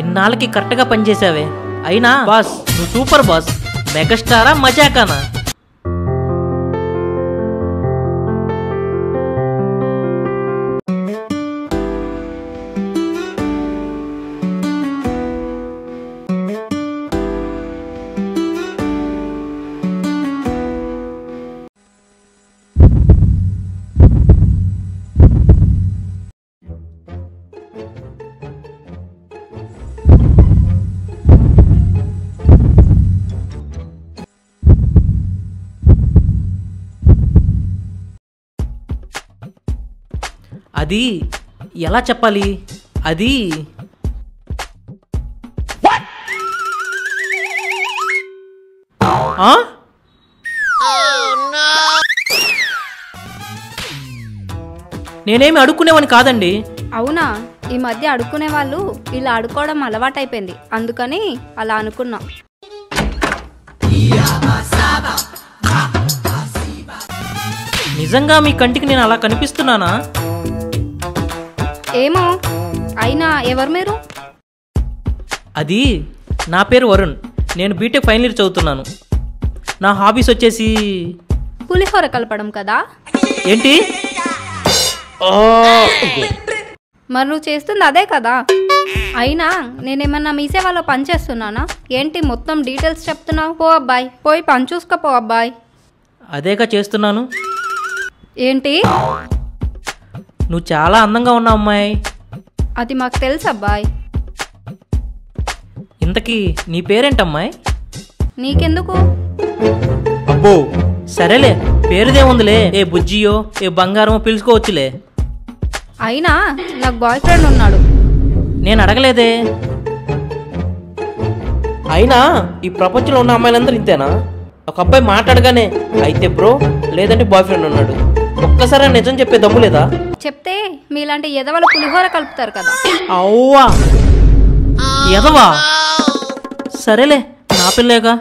ఇన్నాళ్ళకి కరెక్ట్గా పనిచేసావే. అయినా బాస్ నువ్వు సూపర్ బాస్. మెగాస్టారా మజాకానా? అది ఎలా చెప్పాలి? అది నేనేమి అడుక్కునేవాని కాదండి. అవునా? ఈ మధ్య అడుక్కునే వాళ్ళు ఇలా అడుక్కోవడం అలవాటైపోయింది, అందుకని అలా అనుకున్నా. నిజంగా మీ కంటికి నేను అలా కనిపిస్తున్నానా? ఏమో. అయినా ఎవరు మీరు? అది నా పేరు వరుణ్. నేను బీటెక్ ఫైనల్ ఇయర్ చదువుతున్నాను. నా హాబీస్ వచ్చేసి పులిహోర కలపడం కదా. ఏంటి? మరి నువ్వు చేస్తుంది అదే కదా. అయినా నేనేమన్నా మీ సేవలో పని చేస్తున్నానా ఏంటి? మొత్తం డీటెయిల్స్ చెప్తున్నావు. పో అబ్బాయి, పోయి పని చూసుకోపో అబ్బాయి. అదేగా చేస్తున్నాను. ఏంటి? నువ్వు చాలా అందంగా ఉన్నావు అమ్మాయి. అది మాకు తెలుసు అబ్బాయి. ఇంతకీ నీ పేరేంటమ్మాయి? నీకెందుకు? అబ్బో సరేలే, పేరుదేముందిలే. ఏ బుజ్జియో ఏ బంగారమో పిలుచుకోవచ్చులే. అయినా నాకు బాయ్ ఫ్రెండ్ ఉన్నాడు. నేను అడగలేదే. అయినా ఈ ప్రపంచంలో ఉన్న అమ్మాయిలందరూ ఇంతేనా? ఒక అబ్బాయి మాట్లాడగానే అయితే బ్రో లేదంటే బాయ్ ఫ్రెండ్ ఉన్నాడు. ఒక్కసారి నిజం చెప్పే దమ్ము లేదా? చెప్తే మీలాంటి ఎదవలు పులిహోర కలుపుతారు కదా. అవ్వా ఎదవా? సరేలే, నా పిల్లేగా.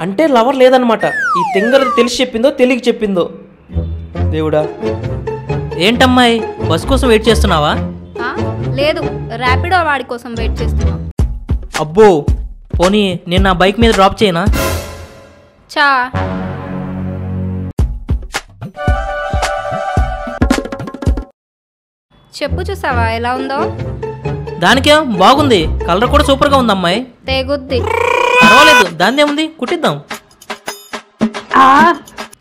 అంటే లవర్ లేదనమాట. ఈ తెంగరది తెలిసి చెప్పిందో తెలియక చెప్పిందో దేవుడా. ఏంటమ్మాయి, బస్ కోసం వెయిట్ చేస్తున్నావా? లేదు, ర్యాపిడో వాడి కోసం వెయిట్ చేస్తున్నా. అబ్బో పోనీ నేను నా బైక్ మీద డ్రాప్ చేయనా? చా చెప్పు, చూసావా ఎలా ఉందో? దానికేం బాగుంది, కలర్ కూడా సూపర్ గా ఉంది అమ్మాయి. తెగుద్ది. పర్వాలేదు, దాని ఏముంది, కుట్టిద్దాం.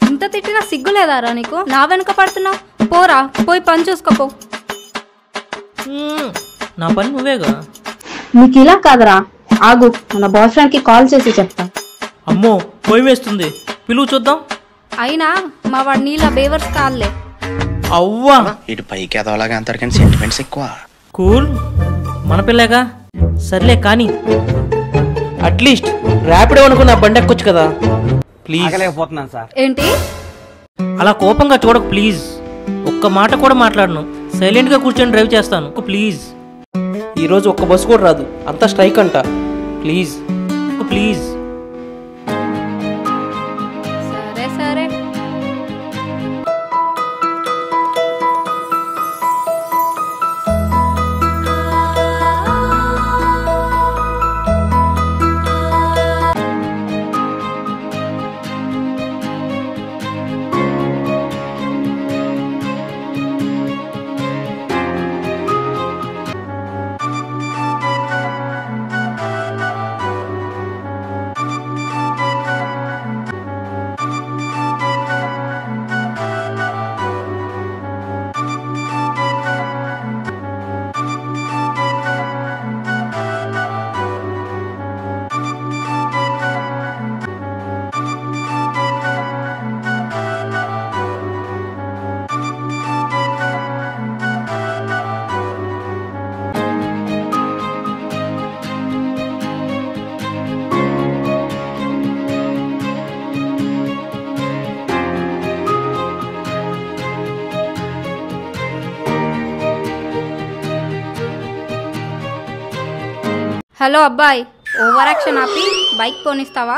ఇంత తిట్టినా సిగ్గు లేదారా నీకు? నా వెనుక పడుతున్నావు. పోరా, పోయి పని చూసుకోపో. నా పని నువ్వేగా. నీకు ఇలా కాదరా, ఆగు, మన బాయ్ ఫ్రెండ్ కి కాల్ చేసి చెప్తా. అమ్మో పోయి వేస్తుంది, పిలువు చూద్దాం. అయినా మా వాడు నీలా బేవర్స్ కాల్లే. అవ్వా ఇటు పైకి ఎదవలాగా అంటారు కానీ సెంటిమెంట్స్ ఎక్కువ. కూల్, మన పిల్లగా. సర్లే కానీ అట్లీస్ట్ ర్యాపిడో అనుకున్న బండి ఎక్కొచ్చు కదా. ప్లీజ్. ఏంటి? అలా కోపంగా చూడకు ప్లీజ్. ఒక్క మాట కూడా మాట్లాడను, సైలెంట్ గా కూర్చొని డ్రైవ్ చేస్తాను ప్లీజ్. ఈరోజు ఒక్క బస్సు కూడా రాదు, అంతా స్ట్రైక్ అంట. Please please. సరే సరే. హలో అబ్బాయి, ఓవర్ యాక్షన్ ఆపి బైక్ పోనిస్తావా?